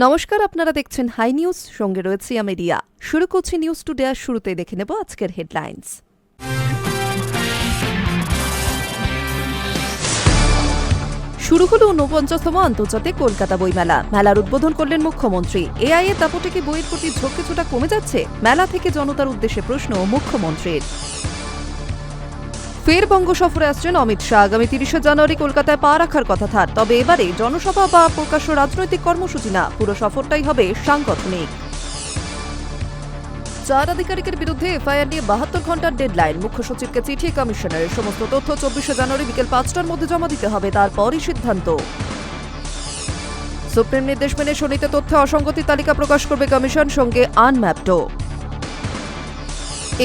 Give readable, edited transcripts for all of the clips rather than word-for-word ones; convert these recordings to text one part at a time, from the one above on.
নমস্কার, আপনারা দেখছেন হাই নিউজ, সঙ্গে রয়েছে আমি রিয়া। শুরু করছি নিউজ টুডে। আর শুরুতে দেখে নেব আজকের হেডলাইন্স। শুরু হল ৪৯তম আন্তর্জাতিক কলকাতা বইমেলা। মেলার উদ্বোধন করলেন মুখ্যমন্ত্রী। এআই এর দাপটে কি বইয়ের প্রতি ঝোঁক কিছুটা কমে যাচ্ছে? মেলা থেকে জনতার উদ্দেশ্যে প্রশ্ন মুখ্যমন্ত্রীর। ফের বঙ্গ সফরে আসছেন অমিত শাহ। আগামী ৩০ জানুয়ারি কলকাতায় পা রাখার কথা তার। তবে এবারে জনসভা বা প্রকাশ্য রাজনৈতিক কর্মসূচি না, পুরো সফরটাই হবে সাংগঠনিক। ৪ আধিকারিকের বিরুদ্ধে এফআইআর নিয়ে ৭২ ঘন্টার ডেডলাইন। মুখ্য সচিবকে চিঠি কমিশনারের। সমস্ত তথ্য ২৪ জানুয়ারি বিকেল ৫টার মধ্যে জমা দিতে হবে, তারপরই সিদ্ধান্ত। সুপ্রিম নির্দেশ মেনে শনিতে তথ্যে অসঙ্গতি তালিকা প্রকাশ করবে কমিশন, সঙ্গে আনম্যাপডও।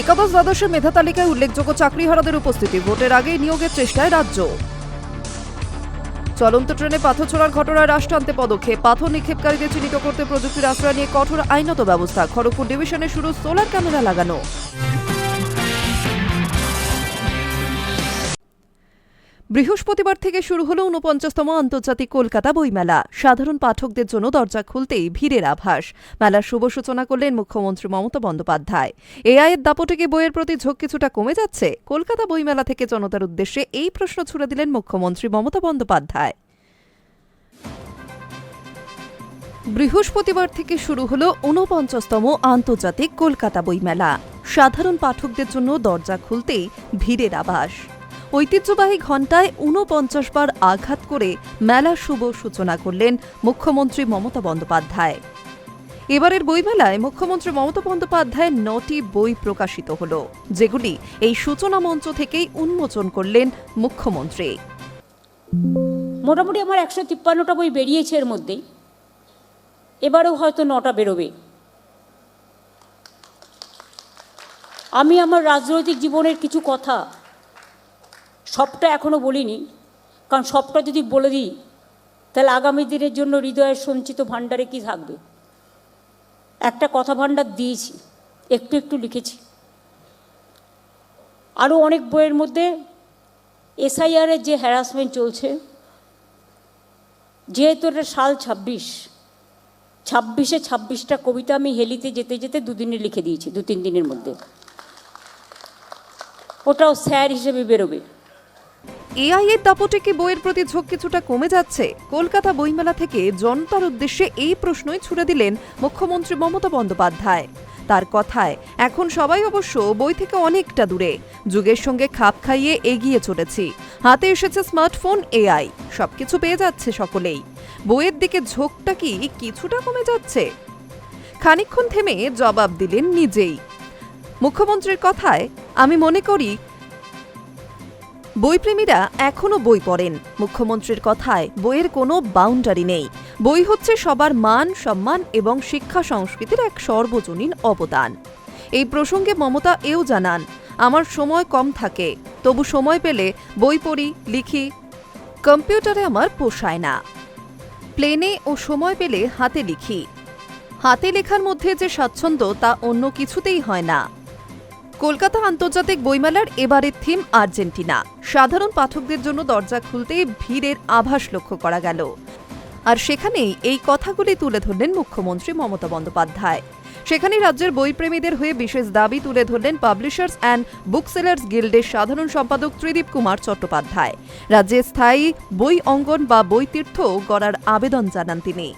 একাদশ দ্বাদশের মেধা তালিকায় উল্লেখযোগ্য চাকরিহারাদের উপস্থিতি। ভোটের আগেই নিয়োগের চেষ্টায় রাজ্য। চলন্ত ট্রেনে পাথর ছোড়ার ঘটনায় রাশ টানতে পদক্ষেপ। পাথর নিক্ষেপকারীদের চিহ্নিত করতে প্রযুক্তির আশ্রয় নিয়ে কঠোর আইনত ব্যবস্থা। খড়গপুর ডিভিশনে শুরু সোলার ক্যামেরা লাগানো। বৃহস্পতিবার থেকে শুরু হল ৪৯তম আন্তর্জাতিক কলকাতা বইমেলা। সাধারণ পাঠকদের জন্য দরজা খুলতেই ভিড়ের আভাস। মেলার শুভ সূচনা করলেন মুখ্যমন্ত্রী মমতা বন্দ্যোপাধ্যায়। এআইয়ের দাপটে কি বইয়ের প্রতি ঝোঁক কিছুটা কমে যাচ্ছে? কলকাতা বইমেলা থেকে জনতার উদ্দেশ্যে এই প্রশ্ন ছুড়ে দিলেন মুখ্যমন্ত্রী মমতা বন্দ্যোপাধ্যায়। বৃহস্পতিবার থেকে শুরু হল ৪৯তম আন্তর্জাতিক কলকাতা বইমেলা। সাধারণ পাঠকদের জন্য দরজা খুলতেই ভিড়ের আভাস। ঐতিহ্যবাহী ঘণ্টায় ৪৯ বার আঘাত করে মেলার শুভ সূচনা করলেন মুখ্যমন্ত্রী মমতা বন্দ্যোপাধ্যায়। এবারের বইমেলায় মুখ্যমন্ত্রী মমতা বন্দ্যোপাধ্যায়ের ৯টি বই প্রকাশিত হল, যেগুলি এই সূচনা মঞ্চ থেকেই উন্মোচন করলেন মুখ্যমন্ত্রী। মোটামুটি আমার ১৫৩টা বই বেরিয়েছে, এর মধ্যেই এবারেও হয়তো ৯টা বেরোবে। আমি আমার রাজনৈতিক জীবনের কিছু কথা সবটা এখনও বলিনি, কারণ সবটা যদি বলে দিই তাহলে আগামী দিনের জন্য হৃদয়ের সঞ্চিত ভাণ্ডারে কি থাকবে। একটা কথা ভাণ্ডার দিয়েছি, একটু একটু লিখেছি। আরও অনেক বইয়ের মধ্যে এসআইআরের যে হ্যারাসমেন্ট চলছে, যেহেতু এটা সাল ২৬টা কবিতা আমি হেলিতে যেতে যেতে দুদিনে লিখে দিয়েছি, ২-৩ দিনের মধ্যে। ওটাও স্যার হিসেবে বেরোবে। এআই এর দাপটে কি বইয়ের প্রতি ঝোঁক কিছুটা কমে যাচ্ছে? কলকাতা বইমেলা থেকে জনতার উদ্দেশ্যে এই প্রশ্নই ছুড়ে দিলেন মুখ্যমন্ত্রী মমতা বন্দ্যোপাধ্যায়। তার কথায়, এখন সবাই অবশ্য বই থেকে অনেকটা দূরে। যুগের সঙ্গে খাপ খাইয়ে এগিয়ে চলেছি। হাতে এসেছে স্মার্টফোন, এআই, সবকিছু পেয়ে যাচ্ছে সকলেই। বইয়ের দিকে ঝোঁকটা কি কিছুটা কমে যাচ্ছে? খানিকক্ষণ থেমে জবাব দিলেন নিজেই। মুখ্যমন্ত্রীর কথায়, আমি মনে করি বইপ্রেমীরা এখনো বই পড়েন। মুখ্যমন্ত্রীর কথায়, বইয়ের কোনো বাউন্ডারি নেই। বই হচ্ছে সবার মান, সম্মান এবং শিক্ষা সংস্কৃতির এক সর্বজনীন অবদান। এই প্রসঙ্গে মমতা এও জানান, আমার সময় কম থাকে, তবু সময় পেলে বই পড়ি, লিখি। কম্পিউটারে আমার পোষায় না, প্লেনে ও সময় পেলে হাতে লিখি। হাতে লেখার মধ্যে যে স্বাচ্ছন্দ্য, তা অন্য কিছুতেই হয় না। কলকাতা আন্তর্জাতিক বইমেলার এবারের থিম আর্জেন্টিনা। সাধারণ পাঠকদের জন্য দরজা খুলতেই ভিড়ের আভাস লক্ষ্য করা গেল। আর সেখানেই এই কথাগুলি তুলে ধরলেন মুখ্যমন্ত্রী মমতা বন্দ্যোপাধ্যায়। সেখানে রাজ্যের বইপ্রেমীদের হয়ে বিশেষ দাবি তুলে ধরলেন পাবলিশার্স অ্যান্ড বুকসেলার্স গিল্ডের সাধারণ সম্পাদক ত্রিদীপ কুমার চট্টোপাধ্যায়। রাজ্যে স্থায়ী বই অঙ্গন বা বইতীর্থ গড়ার আবেদন জানান তিনি।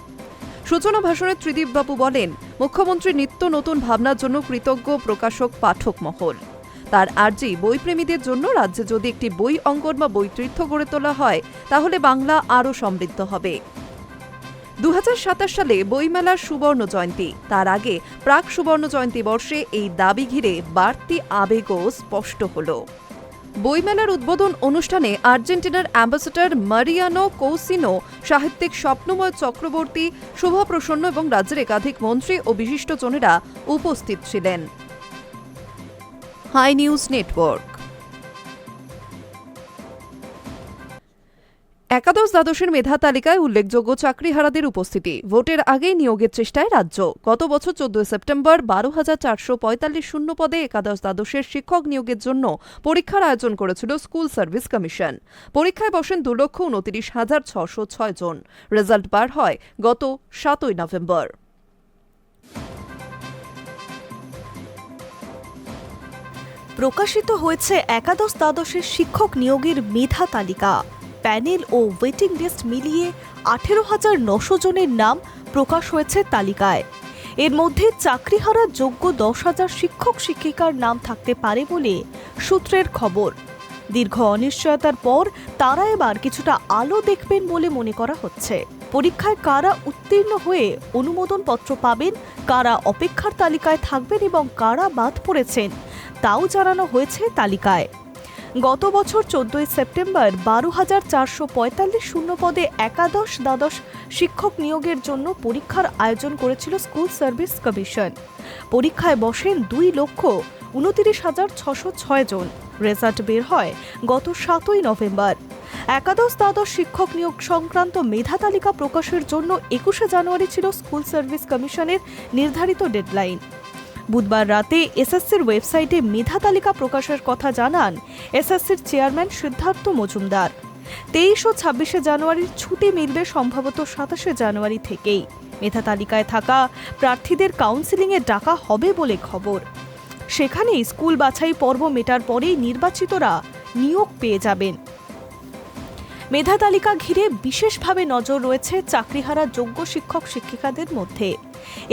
সূচনা ভাষণে ত্রিদীপবাবু বলেন, মুখ্যমন্ত্রী নিত্য নতুন ভাবনার জন্য কৃতজ্ঞ প্রকাশক পাঠক মহল। তার আর্জি, বইপ্রেমীদের জন্য রাজ্যে যদি একটি বই অঙ্গন বা বইতীর্থ গড়ে তোলা হয়, তাহলে বাংলা আরও সমৃদ্ধ হবে। ২০২৭ সালে বইমেলার সুবর্ণ জয়ন্তী, তার আগে প্রাক সুবর্ণ জয়ন্তী বর্ষে এই দাবি ঘিরে বাড়তি আবেগও স্পষ্ট হল। বইমেলার উদ্বোধন অনুষ্ঠানে আর্জেন্টিনার অ্যাম্বাসেডর মারিয়ানো কৌসিনো, সাহিত্যিক স্বপ্নময় চক্রবর্তী, শুভা প্রসন্ন এবং রাজ্যের একাধিক মন্ত্রী ও বিশিষ্টজনেরা উপস্থিত ছিলেন। Hi News Network. একাদশ দ্বাদশের মেধা তালিকায় উল্লেখযোগ্য চাকরিহারাদের উপস্থিতি। ভোটের আগেই নিয়োগের চেষ্টায় রাজ্য। গত বছর 14 সেপ্টেম্বর 12,445 শূন্য পদে একাদশ দ্বাদশের শিক্ষক নিয়োগের জন্য পরীক্ষার আয়োজন করেছিল স্কুল সার্ভিস কমিশন। পরীক্ষায় বসেন 2,29,606 জন। রেজাল্ট বার হয় গত 7 নভেম্বর। প্রকাশিত হয়েছে একাদশ দ্বাদশের শিক্ষক নিয়োগের মেধা তালিকা। প্যানেল ও ওয়েটিং লিস্ট মিলিয়ে 18,900 জনের নাম প্রকাশ হয়েছে তালিকায়। এর মধ্যে চাকরিহারা যোগ্য 10,000 শিক্ষক শিক্ষিকার নাম থাকতে পারে বলে সূত্রের খবর। দীর্ঘ অনিশ্চয়তার পর তারা এবার কিছুটা আলো দেখবেন বলে মনে করা হচ্ছে। পরীক্ষায় কারা উত্তীর্ণ হয়ে অনুমোদনপত্র পাবেন, কারা অপেক্ষার তালিকায় থাকবেন এবং কারা বাদ পড়েছেন তাও জানানো হয়েছে তালিকায়। গত বছর 14 সেপ্টেম্বর 12,445 শূন্য পদে একাদশ দ্বাদশ শিক্ষক নিয়োগের জন্য পরীক্ষার আয়োজন করেছিল স্কুল সার্ভিস কমিশন। পরীক্ষায় বসেন 2,29,606 জন। রেজাল্ট বের হয় গত 7 নভেম্বর। একাদশ দ্বাদশ শিক্ষক নিয়োগ সংক্রান্ত মেধা তালিকা প্রকাশের জন্য 21 জানুয়ারি ছিল স্কুল সার্ভিস কমিশনের নির্ধারিত ডেডলাইন। বুধবার রাতে এসএসসির ওয়েবসাইটে মেধা তালিকা প্রকাশের কথা জানান এসএসসির চেয়ারম্যান সিদ্ধার্থ মজুমদার। 23 ও 26 জানুয়ারির ছুটি মিলবে সম্ভবত 27 জানুয়ারি থেকেই। মেধা তালিকায় থাকা প্রার্থীদের কাউন্সেলিংয়ে ডাকা হবে বলে খবর। সেখানেই স্কুল বাছাই পর্ব মেটার পরেই নির্বাচিতরা নিয়োগ পেয়ে যাবেন। মেধা তালিকা ঘিরে বিশেষভাবে নজর রয়েছে চাকরিহারা যোগ্য শিক্ষক শিক্ষিকাদের মধ্যে।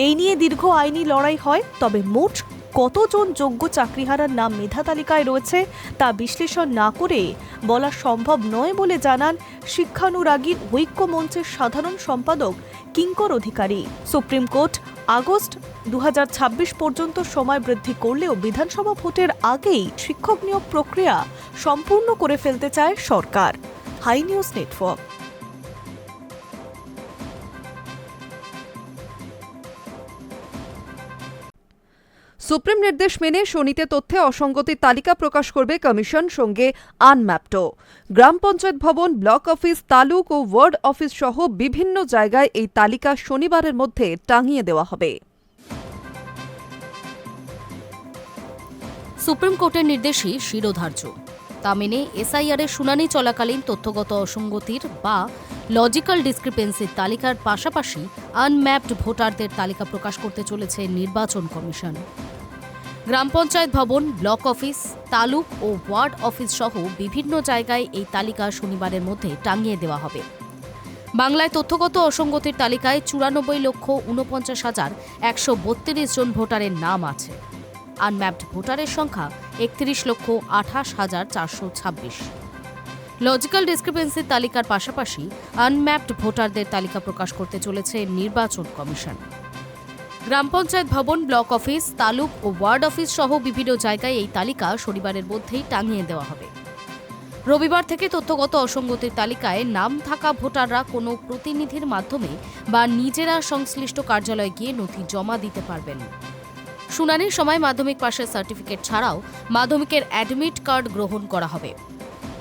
এই নিয়ে দীর্ঘ আইনি লড়াই হয়, তবে মোট কতজন যোগ্য চাকরিহারার নাম মেধা তালিকায় রয়েছে তা বিশ্লেষণ না করে বলা সম্ভব নয় বলে জানান শিক্ষানুরাগী ঐক্য মঞ্চের সাধারণ সম্পাদক কিঙ্কর অধিকারী। সুপ্রিম কোর্ট আগস্ট 2026 পর্যন্ত সময় বৃদ্ধি করলেও বিধানসভা ভোটের আগেই শিক্ষক নিয়োগ প্রক্রিয়া সম্পূর্ণ করে ফেলতে চায় সরকার। High News Network. সুপ্রিম নির্দেশ মেনে শনিতে তথ্যে অসঙ্গতির তালিকা প্রকাশ করবে কমিশন, সঙ্গে আনম্যাপড। গ্রাম পঞ্চায়েত ভবন, ব্লক অফিস, তালুক ও ওয়ার্ড অফিস সহ বিভিন্ন জায়গায় এই তালিকা শনিবারের মধ্যে টাঙিয়ে দেওয়া হবে। সুপ্রিম কোর্টের নির্দেশই শিরোধার্য। তা মেনে এসআইআরের শুনানি চলাকালীন তথ্যগত অসঙ্গতির বা লজিক্যাল ডিসক্রিপেন্সির তালিকার পাশাপাশি আনম্যাপড ভোটারদের তালিকা প্রকাশ করতে চলেছে নির্বাচন কমিশন। গ্রাম পঞ্চায়েত ভবন, ব্লক অফিস, তালুক ও ওয়ার্ড অফিস সহ বিভিন্ন জায়গায় এই তালিকা শনিবারের মধ্যে টাঙিয়ে দেওয়া হবে। বাংলায় তথ্যগত অসঙ্গতির তালিকায় 94,49,132 জন ভোটারের নাম আছে। আনম্যাপড ভোটারের সংখ্যা 31,28,426। লজিক্যাল ডিসক্রিপেন্সির তালিকার পাশাপাশি আনম্যাপড ভোটারদের তালিকা প্রকাশ করতে চলেছে নির্বাচন কমিশন। গ্রাম পঞ্চায়েত ভবন, ব্লক অফিস, তালুক ও ওয়ার্ড অফিস সহ বিভিন্ন জায়গায় এই তালিকা শনিবারের মধ্যেই টাঙিয়ে দেওয়া হবে। রবিবার থেকে তথ্যগত অসঙ্গতির তালিকায় নাম থাকা ভোটাররা কোনো প্রতিনিধির মাধ্যমে বা নিজেরা সংশ্লিষ্ট কার্যালয়ে গিয়ে নথি জমা দিতে পারবেন। শুনানির সময় মাধ্যমিক পাশের সার্টিফিকেট ছাড়াও মাধ্যমিকের অ্যাডমিট কার্ড গ্রহণ করা হবে।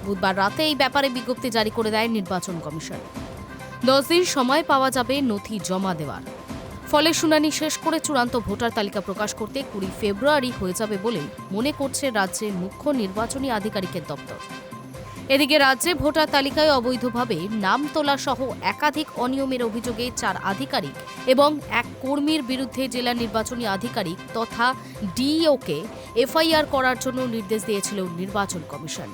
বুধবার রাতে এই ব্যাপারে বিজ্ঞপ্তি জারি করে দেয় নির্বাচন কমিশন। 10 দিন সময় পাওয়া যাবে নথি জমা দেওয়ার। ফলে শুনানি শেষ করে চূড়ান্ত ভোটার তালিকা প্রকাশ করতে 20 ফেব্রুয়ারি হয়ে যাবে বলে মনে করছে রাজ্যের মুখ্য নির্বাচনী আধিকারিকের দপ্তর। এদিকে রাজ্যে ভোটার তালিকায় অবৈধভাবে নাম তোলা সহ একাধিক অনিয়মের অভিযোগে 4 আধিকারিক এবং 1 কর্মীর বিরুদ্ধে জেলা নির্বাচনী আধিকারিক তথা ডিইওকে এফআইআর করার জন্য নির্দেশ দিয়েছিল নির্বাচন কমিশন।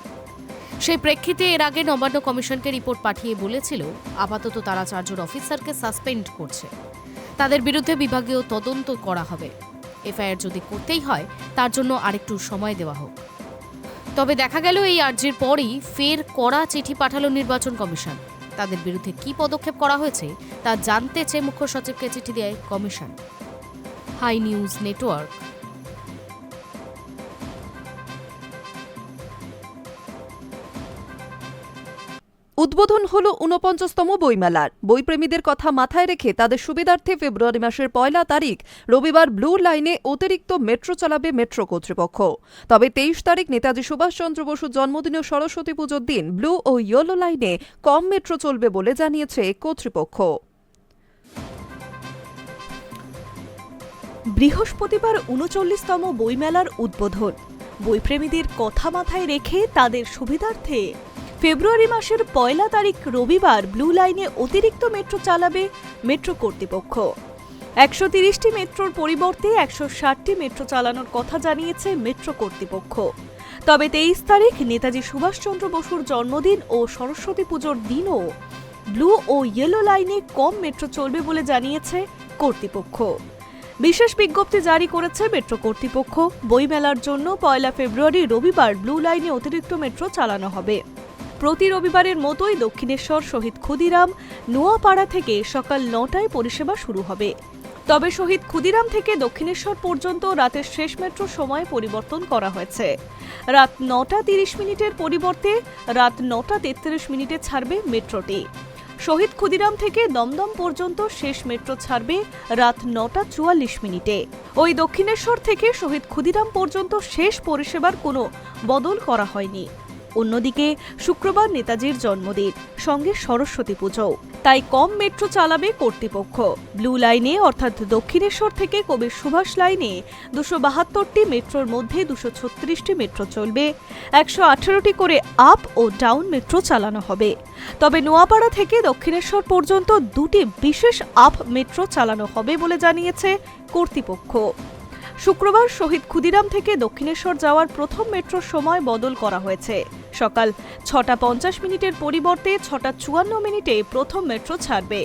সেই প্রেক্ষিতে এর আগে নবান্ন কমিশনকে রিপোর্ট পাঠিয়ে বলেছিল আপাতত তারা 4 জন অফিসারকে সাসপেন্ড করছে, তাদের বিরুদ্ধে বিভাগীয় তদন্ত করা হবে। এফআইআর যদি করতেই হয় তার জন্য আরেকটু সময় দেওয়া হোক। তবে দেখা গেল এই আর্জির পরই ফের কড়া চিঠি পাঠালো নির্বাচন কমিশন। তাদের বিরুদ্ধে কী পদক্ষেপ করা হয়েছে তা জানতে চেয়ে মুখ্য সচিবকে চিঠি দেয় কমিশন। High News network. উদ্বোধন হল ৪৯তম বইমেলার। বইপ্রেমীদের কথা মাথায় রেখে তাদের সুবিধার্থে ফেব্রুয়ারি মাসের ১ তারিখ রবিবার ব্লু লাইনে অতিরিক্ত মেট্রো চালাবে মেট্রো কর্তৃপক্ষ। তবে ২৩ তারিখ নেতাজি সুভাষচন্দ্র বসুর জন্মদিন ও সরস্বতী পুজোর দিন ব্লু ও ইয়েলো লাইনে কম মেট্রো চলবে বলে জানিয়েছে কর্তৃপক্ষ। বৃহস্পতিবার ৩৯তম বইমেলার উদ্বোধন। বইপ্রেমীদের কথা মাথায় রেখে তাদের সুবিধার্থে ফেব্রুয়ারি মাসের ১ তারিখ রবিবার ব্লু লাইনে অতিরিক্ত মেট্রো চালাবে মেট্রো কর্তৃপক্ষ। ১৩০টি মেট্রোর পরিবর্তে ১৬০টি মেট্রো চালানোর কথা জানিয়েছে মেট্রো কর্তৃপক্ষ। তবে ২৩ তারিখ নেতাজি সুভাষচন্দ্র বসুর জন্মদিন ও সরস্বতী পুজোর দিনও ব্লু ও ইয়েলো লাইনে কম মেট্রো চলবে বলে জানিয়েছে কর্তৃপক্ষ। বিশেষ বিজ্ঞপ্তি জারি করেছে মেট্রো কর্তৃপক্ষ। বইমেলার জন্য ১ ফেব্রুয়ারি রবিবার ব্লু লাইনে অতিরিক্ত মেট্রো চালানো হবে। প্রতি রবিবারের মতোই দক্ষিণেশ্বর শহীদ ক্ষুদিরাম নোয়াপাড়া থেকে সকাল ৯টায় পরিষেবা শুরু হবে। তবে শহীদ ক্ষুদিরাম থেকে দক্ষিণেশ্বর পর্যন্ত রাতের শেষ মেট্রো সময় পরিবর্তন করা হয়েছে। রাত ৯টা ৩০ মিনিটের পরিবর্তে রাত ৯টা ৩৩ মিনিটে ছাড়বে মেট্রোটি। শহীদ ক্ষুদিরাম থেকে দমদম পর্যন্ত শেষ মেট্রো ছাড়বে রাত ৯টা ৪৪ মিনিটে। ওই দক্ষিণেশ্বর থেকে শহীদ ক্ষুদিরাম পর্যন্ত শেষ পরিষেবার কোনো বদল করা হয়নি। অন্যদিকে শুক্রবার নেতাজির জন্মদিন, সঙ্গে সরস্বতী পুজো, তাই কম মেট্রো চালাবে কর্তৃপক্ষ। ব্লু লাইনে অর্থাৎ দক্ষিণেশ্বর থেকে কবির সুভাষ লাইনে ২৭২টি মেট্রোর মধ্যে ২৩৬টি মেট্রো চলবে। ১১৮টি করে আপ ও ডাউন মেট্রো চালানো হবে। তবে নোয়াপাড়া থেকে দক্ষিণেশ্বর পর্যন্ত 2টি বিশেষ আপ মেট্রো চালানো হবে বলে জানিয়েছে কর্তৃপক্ষ। শুক্রবার শহীদ ক্ষুদিরাম থেকে দক্ষিণেশ্বর যাওয়ার প্রথম মেট্রোর সময় বদল করা হয়েছে। সকাল ৬টা ৫০ মিনিটের পরিবর্তে ৬টা ৫৪ মিনিটে প্রথম মেট্রো ছাড়বে।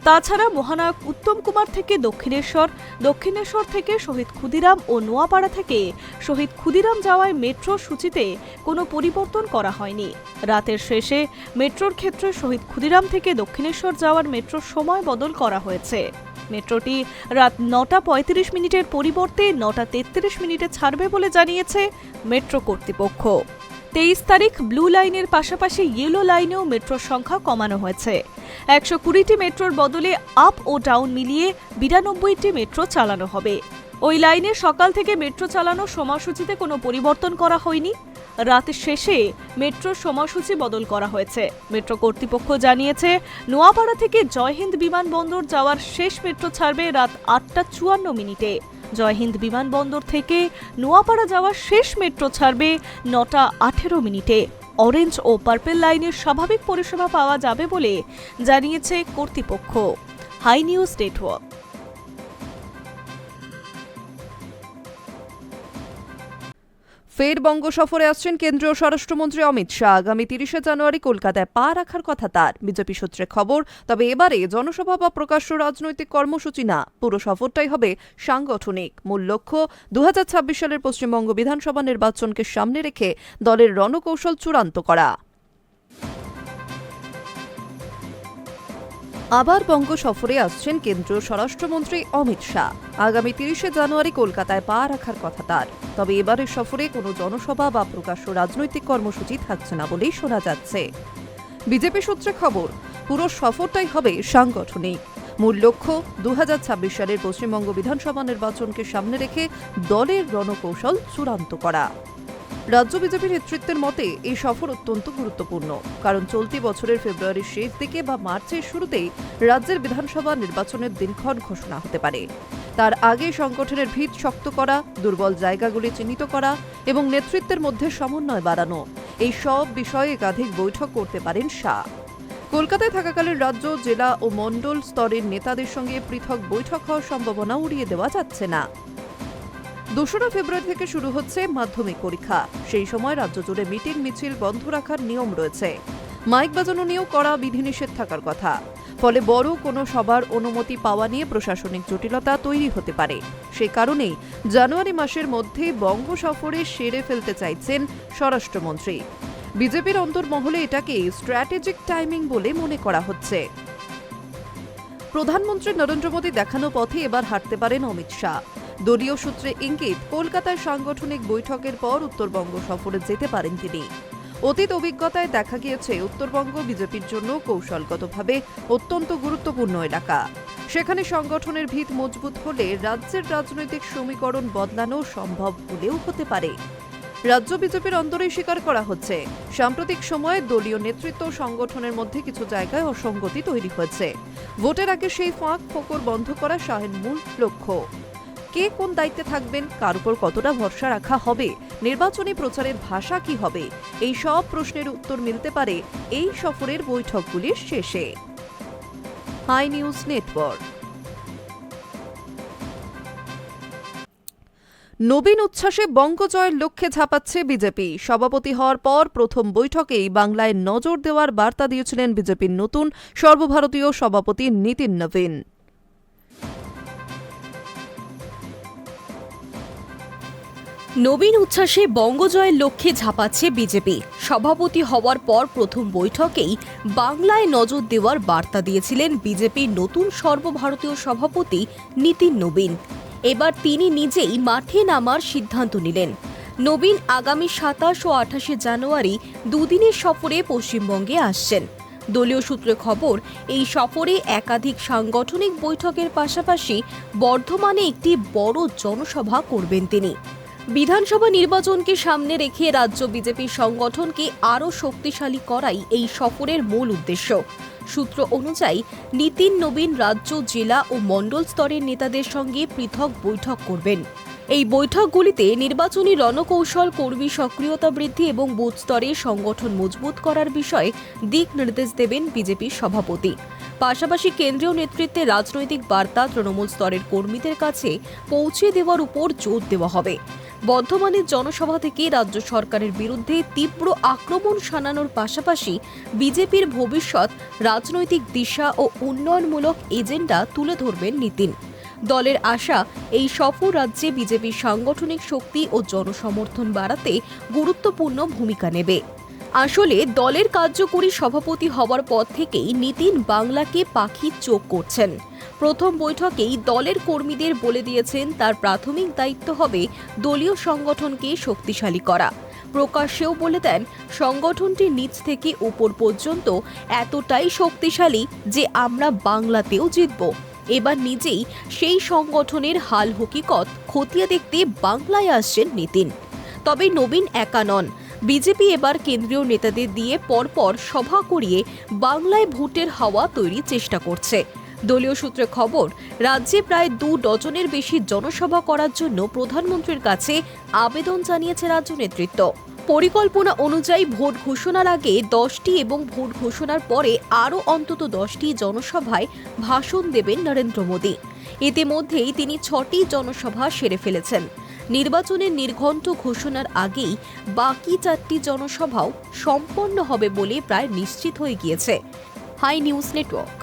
তাছাড়া মহানায়ক উত্তম কুমার থেকে দক্ষিণেশ্বর, দক্ষিণেশ্বর থেকে শহীদ ক্ষুদিরাম ও নোয়াপাড়া থেকে শহীদ ক্ষুদিরাম যাওয়ায় মেট্রো সূচিতে কোনো পরিবর্তন করা হয়নি। রাতের শেষে মেট্রোর ক্ষেত্রে শহীদ ক্ষুদিরাম থেকে দক্ষিণেশ্বর যাওয়ার মেট্রোর সময় বদল করা হয়েছে। মেট্রোটি রাত ৯টা ৩৫ মিনিটের পরিবর্তে ৯টা ৩৩ মিনিটে ছাড়বে বলে জানিয়েছে মেট্রো কর্তৃপক্ষ। ২৩ তারিখ ব্লু লাইনের পাশাপাশি ইয়েলো লাইনেও মেট্রোর সংখ্যা কমানো হয়েছে। ১২০টি মেট্রোর বদলে আপ ও ডাউন মিলিয়ে ৯২টি মেট্রো চালানো হবে। ওই লাইনে সকাল থেকে মেট্রো চালানোর সময়সূচিতে কোনো পরিবর্তন করা হয়নি। রাতের শেষে মেট্রোর সময়সূচি বদল করা হয়েছে। মেট্রো কর্তৃপক্ষ জানিয়েছে, নোয়াপাড়া থেকে জয়হিন্দ বিমানবন্দর যাওয়ার শেষ মেট্রো ছাড়বে রাত ৮টা ৫৪ মিনিটে। জয়হিন্দ বিমানবন্দর থেকে নোয়াপাড়া যাওয়ার শেষ মেট্রো ছাড়বে ৯টা ১৮ মিনিটে। অরেঞ্জ ও পার্পেল লাইনের স্বাভাবিক পরিষেবা পাওয়া যাবে বলে জানিয়েছে কর্তৃপক্ষ। Hi News Network. ফের বঙ্গ সফরে আসছেন কেন্দ্রীয় স্বরাষ্ট্রমন্ত্রী অমিত শাহ। আগামী ৩০শে জানুয়ারি কলকাতায় পা রাখার কথা তার। বিজেপি সূত্রে খবর, তবে এবারে জনসভা বা প্রকাশ্য রাজনৈতিক কর্মসূচি না, পুরো সফরটাই হবে সাংগঠনিক। মূল লক্ষ্য ২০২৬ সালের পশ্চিমবঙ্গ বিধানসভা নির্বাচনকে সামনে রেখে দলের রণকৌশল চূড়ান্ত করা। আবার বঙ্গ সফরে আসছেন কেন্দ্রীয় স্বরাষ্ট্রমন্ত্রী অমিত শাহ। আগামী ৩০শে জানুয়ারি কলকাতায় পা রাখার কথা তার। তবে এবারের সফরে কোনো জনসভা বা প্রকাশ্য রাজনৈতিক কর্মসূচি থাকছে না বলেই শোনা যাচ্ছে। বিজেপি সূত্রে খবর, পুরো সফরটাই হবে সাংগঠনিক। মূল লক্ষ্য ২০২৬ সালের পশ্চিমবঙ্গ বিধানসভা নির্বাচনকে সামনে রেখে দলের রণকৌশল চূড়ান্ত করা। রাজ্য বিজেপি নেতৃত্বের মতে এই সফর অত্যন্ত গুরুত্বপূর্ণ, কারণ চলতি বছরের ফেব্রুয়ারির শেষ দিকে বা মার্চের শুরুতেই রাজ্যের বিধানসভা নির্বাচনের দিনক্ষণ ঘোষণা হতে পারে। তার আগে সংগঠনের ভিত শক্ত করা, দুর্বল জায়গাগুলি চিহ্নিত করা এবং নেতৃত্বের মধ্যে সমন্বয় বাড়ানো, এই সব বিষয়ে একাধিক বৈঠক করতে পারেন শাহ। কলকাতায় থাকাকালীন রাজ্য, জেলা ও মণ্ডল স্তরের নেতাদের সঙ্গে পৃথক বৈঠক হওয়ার সম্ভাবনা উড়িয়ে দেওয়া যাচ্ছে না। ২রা ফেব্রুয়ারি থেকে শুরু হচ্ছে মাধ্যমিক পরীক্ষা। সেই সময় রাজ্য জুড়ে মিটিং মিছিল বন্ধ রাখার নিয়ম রয়েছে। মাইক বাজানো নিয়েও কড়া বিধিনিষেধ থাকার কথা। ফলে বড় কোনো সভার অনুমতি পাওয়া নিয়ে প্রশাসনিক জটিলতা তৈরি হতে পারে। সেই কারণেই জানুয়ারি মাসের মধ্যে বঙ্গ সফরে সেরে ফেলতে চাইছেন স্বরাষ্ট্রমন্ত্রী। বিজেপির অন্তর্মহলে এটাকে স্ট্র্যাটেজিক টাইমিং বলে মনে করা হচ্ছে। প্রধানমন্ত্রী নরেন্দ্র মোদী দেখানো পথে এবার হাঁটতে পারেন অমিত শাহ। দলীয় সূত্রে ইঙ্গিত, কলকাতায় সাংগঠনিক বৈঠকের পর উত্তরবঙ্গ সফরে যেতে পারেন তিনি। অতীত অভিজ্ঞতায় দেখা গিয়েছে উত্তরবঙ্গ বিজেপির জন্য কৌশলগতভাবে অত্যন্ত গুরুত্বপূর্ণ এলাকা। সেখানে সংগঠনের ভিত মজবুত হলে রাজ্যের রাজনৈতিক সমীকরণ বদলানো সম্ভব হলেও হতে পারে। রাজ্য বিজেপির অন্তরেই স্বীকার করা হচ্ছে, সাম্প্রতিক সময়ে দলীয় নেতৃত্ব সংগঠনের মধ্যে কিছু জায়গায় অসঙ্গতি তৈরি হয়েছে। ভোটের আগে সেই ফাঁক ফোকর বন্ধ করা শাহের মূল লক্ষ্য। কে কোন দায়িত্বে থাকবেন, কার উপর কতটা ভরসা রাখা হবে, নির্বাচনী প্রচারের ভাষা কি হবে, এই সব প্রশ্নের উত্তর মিলতে পারে এই সফরের বৈঠকগুলির শেষে। High News Network. নবীন উচ্ছ্বাসে বঙ্গজয়ের লক্ষ্যে ঝাঁপাচ্ছে বিজেপি। সভাপতি হওয়ার পর প্রথম বৈঠকেই বাংলায় নজর দেওয়ার বার্তা দিয়েছিলেন বিজেপির নতুন সর্বভারতীয় সভাপতি নীতিন নবীন। নবীন উচ্ছ্বাসে বঙ্গজয়ের লক্ষ্যে ঝাঁপাচ্ছে বিজেপি। সভাপতি হওয়ার পর প্রথম বৈঠকেই বাংলায় নজর দেওয়ার বার্তা দিয়েছিলেন বিজেপির নতুন সর্বভারতীয় সভাপতি নীতিন নবীন। এবার তিনি নিজেই মাঠে নামার সিদ্ধান্ত নিলেন। নবীন আগামী ২৭ ও ২৮ জানুয়ারি দুদিনের সফরে পশ্চিমবঙ্গে আসছেন। দলীয় সূত্রে খবর, এই সফরে একাধিক সাংগঠনিক বৈঠকের পাশাপাশি বর্ধমানে একটি বড় জনসভা করবেন তিনি। বিধানসভা নির্বাচনকে সামনে রেখে রাজ্য বিজেপির সংগঠনকে আরও শক্তিশালী করাই এই সফরের মূল উদ্দেশ্য। সূত্র অনুযায়ী নীতিন নবীন রাজ্য, জেলা ও মণ্ডল স্তরের নেতাদের সঙ্গে পৃথক বৈঠক করবেন। এই বৈঠকগুলিতে নির্বাচনী রণকৌশল, কর্মী সক্রিয়তা বৃদ্ধি এবং বুথ স্তরে সংগঠন মজবুত করার বিষয়ে দিক নির্দেশ দেবেন বিজেপির সভাপতি। পাশাপাশি কেন্দ্রীয় নেতৃত্বে রাজনৈতিক বার্তা তৃণমূল স্তরের কর্মীদের কাছে পৌঁছে দেওয়ার উপর জোর দেওয়া হবে। বর্ধমানের জনসভা থেকে রাজ্য সরকারের বিরুদ্ধে তীব্র আক্রমণ শানানোর পাশাপাশি বিজেপির ভবিষ্যৎ রাজনৈতিক দিশা ও উন্নয়নমূলক এজেন্ডা তুলে ধরবেন নীতিন। দলের আশা, এই সফর রাজ্যে বিজেপির সাংগঠনিক শক্তি ও জনসমর্থন বাড়াতে গুরুত্বপূর্ণ ভূমিকা নেবে। আসলে দলের কার্যকরী সভাপতি হওয়ার পর থেকেই নীতিন বাংলাকে পাখির চোখ করছেন। প্রথম বৈঠকেই দলের কর্মীদের বলে দিয়েছেন তার প্রাথমিক দায়িত্ব হবে দলীয় সংগঠনকে শক্তিশালী করা। প্রকাশ্যেও বলে দেন, সংগঠনটি নিচ থেকে উপর পর্যন্ত এতটাই শক্তিশালী যে আমরা বাংলাতেও জিতব। এবার নিজেই সেই সংগঠনের হাল হকিকত খতিয়ে দেখতে বাংলায় আসছেন নীতিন। তবে নবীন একা নন। বিজেপি এবার কেন্দ্রীয় নেতাদের দিয়ে পরপর সভা করিয়ে বাংলায় ভোটের হাওয়া তৈরির চেষ্টা করছে। দলীয় সূত্রে খবর, রাজ্যে প্রায় ২ ডজনের বেশি জনসভা করার জন্য প্রধানমন্ত্রীর কাছে আবেদন জানিয়েছে রাজ্য নেতৃত্ব। পরিকল্পনা অনুযায়ী ভোট ঘোষণার আগে ১০টি এবং ভোট ঘোষণার পরে আরও অন্তত 10টি জনসভায় ভাষণ দেবেন নরেন্দ্র মোদী। ইতিমধ্যেই তিনি 6টি জনসভা সেরে ফেলেছেন। নির্বাচনের নির্ঘণ্ট ঘোষণার আগেই বাকি 4টি জনসভাও সম্পন্ন হবে বলে প্রায় নিশ্চিত হয়ে গিয়েছে। Hi News Network.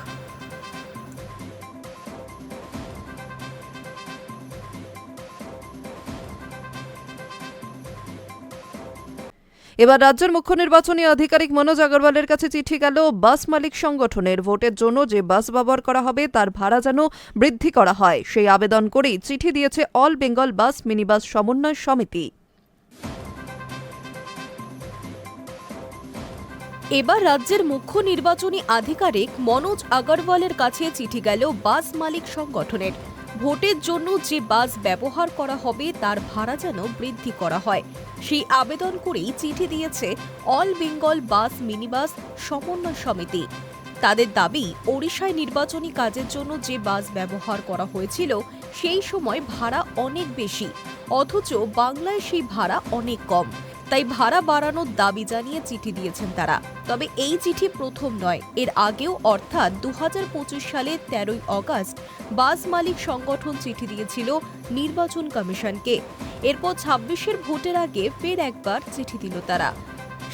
এবার রাজ্যের মুখ্য নির্বাচনী আধিকারিক মনোজ আগরওয়ালের কাছে চিঠি গেল বাস মালিক সংগঠনের। ভোটের জন্য যে বাস ব্যবহার করা হবে তার ভাড়া যেন বৃদ্ধি করা হয়, সেই আবেদন করেই চিঠি দিয়েছে অল বেঙ্গল বাস মিনিবাস সমন্বয় সমিতি। এবার রাজ্যের মুখ্য নির্বাচনী আধিকারিক মনোজ আগরওয়ালের কাছে চিঠি গেল বাস মালিক সংগঠনের। ভোটের জন্য যে বাস ব্যবহার করা হবে তার ভাড়া যেন বৃদ্ধি করা হয়, সেই আবেদন করেই চিঠি দিয়েছে অল বেঙ্গল বাস মিনিবাস সমন্বয় সমিতি। তাদের দাবি, ওড়িশায় নির্বাচনী কাজের জন্য যে বাস ব্যবহার করা হয়েছিল সেই সময় ভাড়া অনেক বেশি, অথচ বাংলায় সেই ভাড়া অনেক কম। তাই ভাড়া বাড়ানোর দাবি জানিয়ে চিঠি দিয়েছেন তারা। তবে এই চিঠি প্রথম নয়, এর আগেও অর্থাৎ ২০২৫ সালের ১৩ই অগস্ট বাস মালিক সংগঠন চিঠি দিয়েছিল নির্বাচন কমিশনকে। এরপর ২৬-এর ভোটের আগে ফের একবার চিঠি দিল তারা।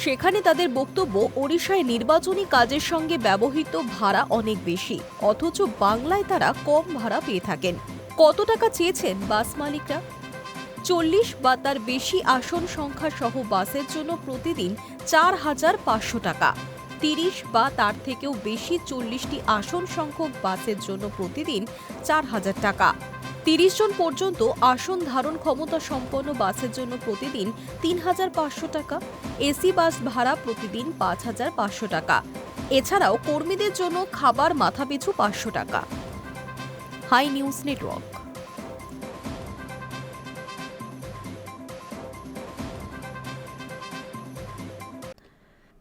সেখানে তাদের বক্তব্য, ওড়িশায় নির্বাচনী কাজের সঙ্গে ব্যবহৃত ভাড়া অনেক বেশি, অথচ বাংলায় তারা কম ভাড়া পেয়ে থাকেন। কত টাকা চেয়েছেন বাস মালিকরা? 40 বা তার বেশি আসন সংখ্যা সহ বাসের জন্য প্রতিদিন ৪,৫০০ টাকা, 30 বা তার থেকেও বেশি 40টি আসন সংখ্যক বাসের জন্য প্রতিদিন ৪,০০০ টাকা, 30 জন পর্যন্ত আসন ধারণ ক্ষমতা সম্পন্ন বাসের জন্য প্রতিদিন 3,500 টাকা, এসি বাস ভাড়া প্রতিদিন 5,500 টাকা। এছাড়াও কর্মীদের জন্য খাবার মাথাপিছু 500 টাকা। Hi News Network.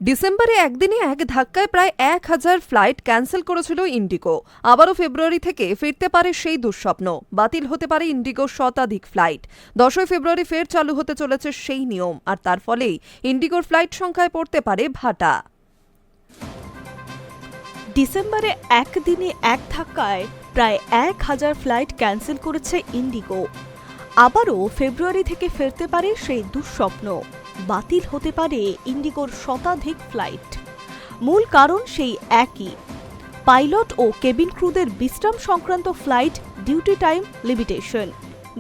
ডিসেম্বরে একদিনে এক ধাক্কায় প্রায় 1,000 ফ্লাইট ক্যান্সেল করেছিল ইন্ডিগো। আবারও ফেব্রুয়ারি থেকে ফিরতে পারে সেই দুঃস্বপ্ন, বাতিল হতে পারে ইন্ডিগোর শতাধিক ফ্লাইট। 10 ফেব্রুয়ারি ফের চালু হতে চলেছে সেই নিয়ম, আর তার ফলেই ইন্ডিগোর ফ্লাইট সংখ্যায় পড়তে পারে ভাটা। ডিসেম্বরে একদিনে এক ধাক্কায় প্রায় 1,000 ফ্লাইট ক্যান্সেল করেছে ইন্ডিগো। আবারও ফেব্রুয়ারি থেকে ফিরতে পারে সেই দুঃস্বপ্ন, বাতিল হতে পারে ইন্ডিগোর শতাধিক ফ্লাইট। মূল কারণ সেই একই, পাইলট ও কেবিন ক্রুদের বিশ্রাম সংক্রান্ত ফ্লাইট ডিউটি টাইম লিমিটেশন।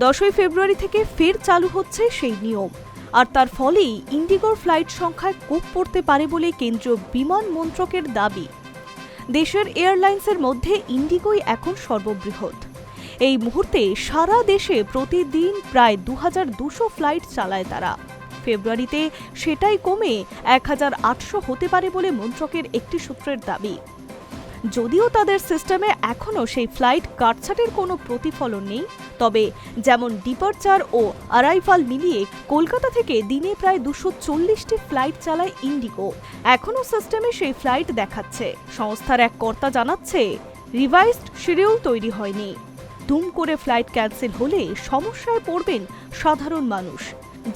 10 ফেব্রুয়ারি থেকে ফের চালু হচ্ছে সেই নিয়ম, আর তার ফলেই ইন্ডিগোর ফ্লাইট সংখ্যায় কোপ পড়তে পারে বলে কেন্দ্রীয় বিমান মন্ত্রকের দাবি। দেশের এয়ারলাইন্সের মধ্যে ইন্ডিগোই এখন সর্ববৃহৎ। এই মুহূর্তে সারা দেশে প্রতিদিন প্রায় 2,200 ফ্লাইট চালায় তারা। ফেব্রুয়ারিতে সেটাই কমে 1,800 হতে পারে বলে মন্ত্রকের একটি সূত্রের দাবি। যদিও তাদের সিস্টেমে এখনও সেই ফ্লাইট কাটছাটের কোনো প্রতিফলন নেই, তবে যেমন ডিপারচার ও অ্যারাইভাল মিলিয়ে কলকাতা থেকে দিনে প্রায় 240টি ফ্লাইট চালায় ইন্ডিগো। এখনও সিস্টেমে সেই ফ্লাইট দেখাচ্ছে। সংস্থার এক কর্তা জানাচ্ছে, রিভাইজড শিডিউল তৈরি হয়নি। দুম করে ফ্লাইট ক্যান্সেল হলে সমস্যায় পড়বেন সাধারণ মানুষ,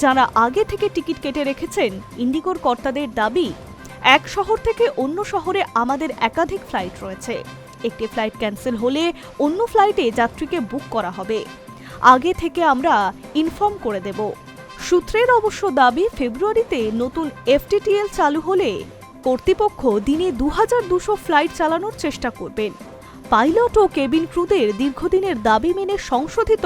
যারা আগে থেকে টিকিট কেটে রেখেছেন। ইন্ডিগোর কর্তাদের দাবি, এক শহর থেকে অন্য শহরে আমাদের একাধিক ফ্লাইট রয়েছে। একটি ফ্লাইট ক্যান্সেল হলে অন্য ফ্লাইটে যাত্রীকে বুক করা হবে, আগে থেকে আমরা ইনফর্ম করে দেব। সূত্রের অবশ্য দাবি, ফেব্রুয়ারিতে নতুন এফটিটিএল চালু হলে কর্তৃপক্ষ দিনে 2,200 ফ্লাইট চালানোর চেষ্টা করবেন। পাইলট ও কেবিন ক্রুদের দীর্ঘদিনের দাবি মেনে সংশোধিত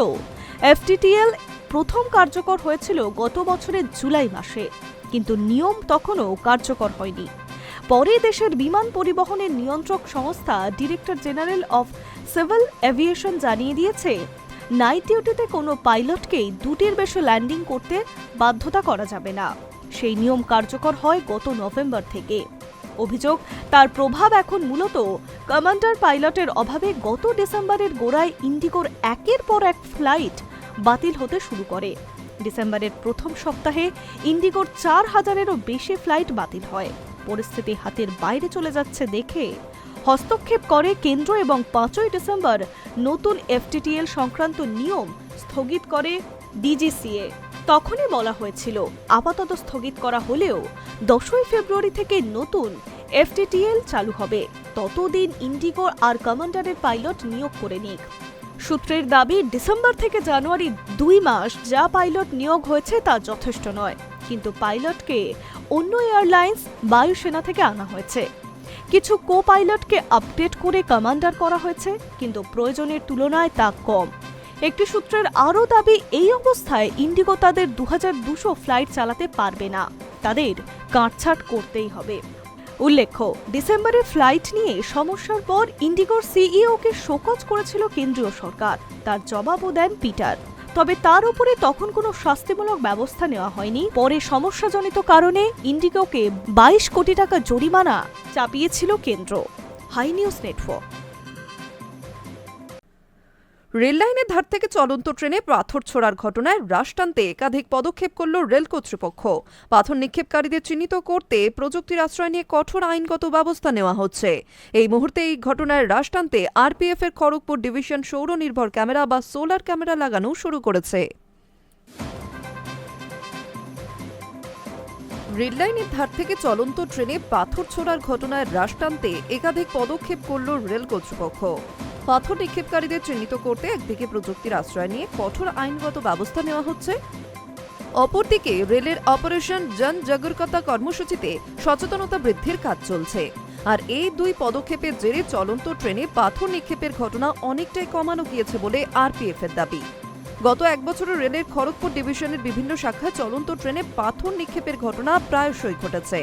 এফটিটিএল প্রথম কার্যকর হয়েছিল গত বছরের জুলাই মাসে, কিন্তু নিয়ম তখনও কার্যকর হয়নি। পরে দেশের বিমান পরিবহনের নিয়ন্ত্রক সংস্থা director general of civil aviation জানিয়ে দিয়েছে, নাইট ডিউটিতে কোনো পাইলটকেই 2টির বেশি ল্যান্ডিং করতে বাধ্যতা করা যাবে না। সেই নিয়ম কার্যকর হয় গত নভেম্বর থেকে। অভিযোগ, তার প্রভাব এখন মূলত কমান্ডার পাইলটের অভাবে গত ডিসেম্বরের গোড়ায় ইন্ডিগোর একের পর এক ফ্লাইট বাতিল হতে শুরু করে। ডিসেম্বরের প্রথম সপ্তাহে ইন্ডিগোর 4,000-এরও বেশি ফ্লাইট বাতিল হয়। পরিস্থিতি হাতের বাইরে চলে যাচ্ছে দেখে হস্তক্ষেপ করে কেন্দ্র এবং 5 ডিসেম্বর নতুন এফটিটিএল সংক্রান্ত নিয়ম স্থগিত করে ডিজিসিএ। তখনই বলা হয়েছিল আপাতত স্থগিত করা হলেও 10 ফেব্রুয়ারি থেকে নতুন এফটিটিএল চালু হবে, ততদিন ইন্ডিগো আর কমান্ডারের পাইলট নিয়োগ করে নিক। সূত্রের দাবি, ডিসেম্বর থেকে জানুয়ারি 2 মাস যা পাইলট নিয়োগ হয়েছে তা যথেষ্ট নয়, কিন্তু পাইলটকে অন্য এয়ারলাইন্স বায়ুসেনা থেকে আনা হয়েছে। কিছু কো পাইলটকে আপডেট করে কমান্ডার করা হয়েছে, কিন্তু প্রয়োজনের তুলনায় তা কম। একটি সূত্রের আরও দাবি, এই অবস্থায় ইন্ডিগো তাদের 2,200 ফ্লাইট চালাতে পারবে না, তাদের কাটছাট করতেই হবে। উল্লেখ্য, ডিসেম্বরে ফ্লাইট নিয়ে সমস্যার পর ইন্ডিগোর সিইওকে শোকজ করেছিল কেন্দ্রীয় সরকার। তার জবাবও দেন পিটার, তবে তার উপরে তখন কোনো শাস্তিমূলক ব্যবস্থা নেওয়া হয়নি। পরে সমস্যাজনিত কারণে ইন্ডিগোকে 22 কোটি টাকা জরিমানা চাপিয়েছিল কেন্দ্র। Hi News Network. রেললাইনের ধার থেকে চলন্ত ট্রেনে পাথর ছোড়ার ঘটনায় রাশ টানতে একাধিক পদক্ষেপ করল রেল কর্তৃপক্ষ। পাথর নিক্ষেপকারীদের চিহ্নিত করতে প্রযুক্তির আশ্রয় নিয়ে কঠোর আইনগত ব্যবস্থা নেওয়া হচ্ছে। এই মুহূর্তে এই ঘটনায় রাশ টানতে আরপিএফ এর খড়গপুর ডিভিশন সৌর নির্ভর ক্যামেরা বা সোলার ক্যামেরা লাগানো শুরু করেছে। রেললাইনের ধার থেকে চলন্ত ট্রেনে পাথর ছোড়ার ঘটনায় রাশ টানতে একাধিক পদক্ষেপ করল রেল কর্তৃপক্ষ। পাথর নিক্ষেপকারীদের চিহ্নিত করতে একদিকে প্রযুক্তির আশ্রয় নিয়ে কঠোর আইনগত ব্যবস্থা নেওয়া হচ্ছে, অপরদিকে রেলের অপারেশন জন জাগরুকতা কর্মসূচিতে সচেতনতা বৃদ্ধির কাজ চলছে। আর এই দুই পদক্ষেপের জেরে চলন্ত ট্রেনে পাথর নিক্ষেপের ঘটনা অনেকটাই কমানো গিয়েছে বলে আরপিএফ এর দাবি। গত 1 বছরে রেলের খড়গপুর ডিভিশনের বিভিন্ন শাখায় চলন্ত ট্রেনে পাথর নিক্ষেপের ঘটনা প্রায়শই ঘটেছে।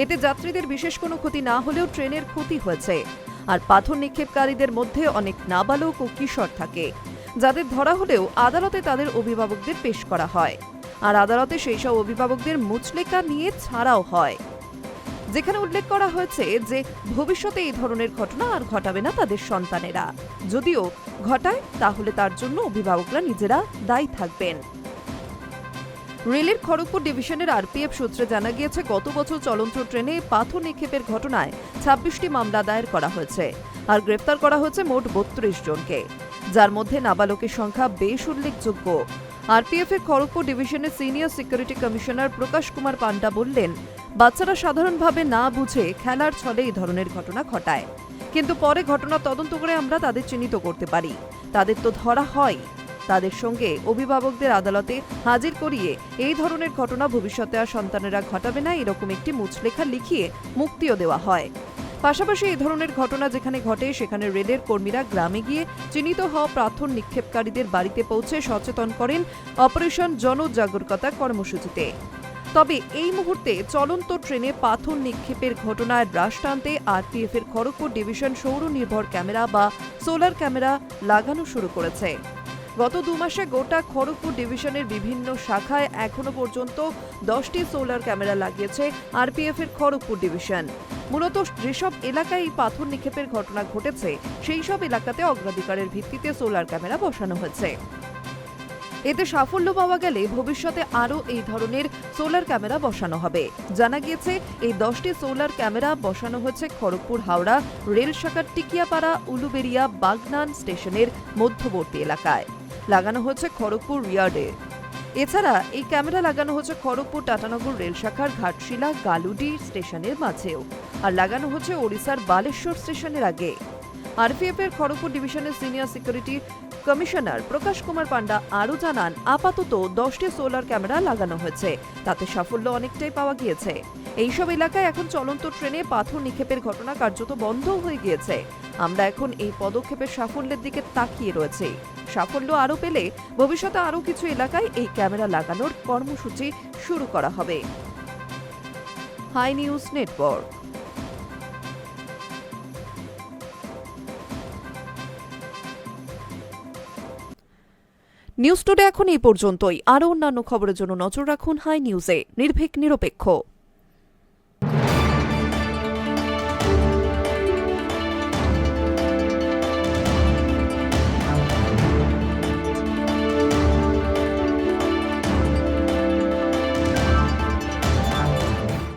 এতে যাত্রীদের বিশেষ কোনো ক্ষতি না হলেও ট্রেনের ক্ষতি হয়েছে। আর পাথর নিক্ষেপকারীদের মধ্যে অনেক নাবালক ও কিশোর থাকে। যাদের ধরা হলেও আদালতে তাদের অভিভাবকদের পেশ করা হয়, আর আদালতে সেই সব অভিভাবকদের মুচলেকা নিয়ে ছাড়াও হয়, যেখানে উল্লেখ করা হয়েছে যে ভবিষ্যতে এই ধরনের ঘটনা আর ঘটাবে না তাদের সন্তানেরা। যদিও ঘটায় তাহলে তার জন্য অভিভাবকরা নিজেরা দায়ী থাকবেন। রেলের খড়গপুর ডিভিশনের আরপিএফ সূত্রে জানা গিয়েছে, গত বছর চলন্ত ট্রেনে পাথর নিক্ষেপের ঘটনায় 26টি মামলা দায়ের করা হয়েছে, আর গ্রেফতার করা হয়েছে মোট 32 জনকে, যার মধ্যে নাবালকের সংখ্যা বেশ উল্লেখযোগ্য। আরপিএফ এর খড়গপুর ডিভিশনের সিনিয়র সিকিউরিটি কমিশনার প্রকাশ কুমার পান্ডা বললেন, বাচ্চারা সাধারণভাবে না বুঝে খেলার ছলে এই ধরনের ঘটনা ঘটায়, কিন্তু পরে ঘটনা তদন্ত করে আমরা তাদের চিহ্নিত করতে পারি, তাদের তো ধরা হয়। তাদের সঙ্গে অভিভাবকদের আদালতে হাজির করিয়ে এই ধরনের ঘটনা ভবিষ্যতে আর সন্তানেরা ঘটাবে না এরকম একটি মুচলেখা লিখিয়ে মুক্তিও দেওয়া হয়। পাশাপাশি এই ধরনের ঘটনা যেখানে ঘটে সেখানে রেলের কর্মীরা গ্রামে গিয়ে চিহ্নিত হওয়া পাথর নিক্ষেপকারীদের বাড়িতে পৌঁছে সচেতন করেন অপারেশন জনজাগরুকতা কর্মসূচিতে। তবে এই মুহূর্তে চলন্ত ট্রেনে পাথর নিক্ষেপের ঘটনায় রাশ টানতে আরপিএফ এর খড়গপুর ডিভিশন সৌর নির্ভর ক্যামেরা বা সোলার ক্যামেরা লাগানো শুরু করেছে। গত 2 মাসে গোটা খড়গপুর ডিভিশনের বিভিন্ন শাখায় এখনো পর্যন্ত 10টি সোলার ক্যামেরা লাগিয়েছে আরপিএফ এর খড়গপুর ডিভিশন। মূলত যেসব এলাকায় এই পাথর নিক্ষেপের ঘটনা ঘটেছে সেই সব এলাকাতে অগ্রাধিকারের ভিত্তিতে সোলার ক্যামেরা বসানো হয়েছে। এতে সাফল্য পাওয়া গেলে ভবিষ্যতে আরও এই ধরনের সোলার ক্যামেরা বসানো হবে। জানা গিয়েছে, এই 10টি সোলার ক্যামেরা বসানো হয়েছে খড়গপুর হাওড়া রেল শাখার টিকিয়াপাড়া উলুবেড়িয়া বাগনান স্টেশনের মধ্যবর্তী এলাকায়, লাগানো হয়েছে খড়গপুর রিয়ার্ডে। এছাড়া এই ক্যামেরা লাগানো হচ্ছে খড়গপুর টাটানগর রেল শাখার ঘাটশিলা গালুডি স্টেশনের মাঝেও, আর লাগানো হচ্ছে ওড়িশার বালেশ্বর স্টেশনের আগে। আরপিএফ এর খড়গপুর ডিভিশনের সিনিয়র সিকিউরিটি কমিশনার প্রকাশ কুমার পান্ডা আরও জানান, আপাতত 10টি সোলার ক্যামেরা লাগানো হয়েছে, তাতে সাফল্য অনেকটাই পাওয়া গিয়েছে। এইসব এলাকায় এখন চলন্ত ট্রেনে পাথর নিক্ষেপের ঘটনা কার্যত বন্ধ হয়ে গিয়েছে। আমরা এখন এই পদক্ষেপের সাফল্যের দিকে তাকিয়ে রয়েছি। সাফল্য আরও পেলে ভবিষ্যতে আরও কিছু এলাকায় এই ক্যামেরা লাগানোর কর্মসূচি শুরু করা হবে। Hi News Network. News today এখন এই পর্যন্তই। আরও অন্যান্য খবরের জন্য নজর রাখুন হাই নিউজে। নির্ভীক নিরপেক্ষ।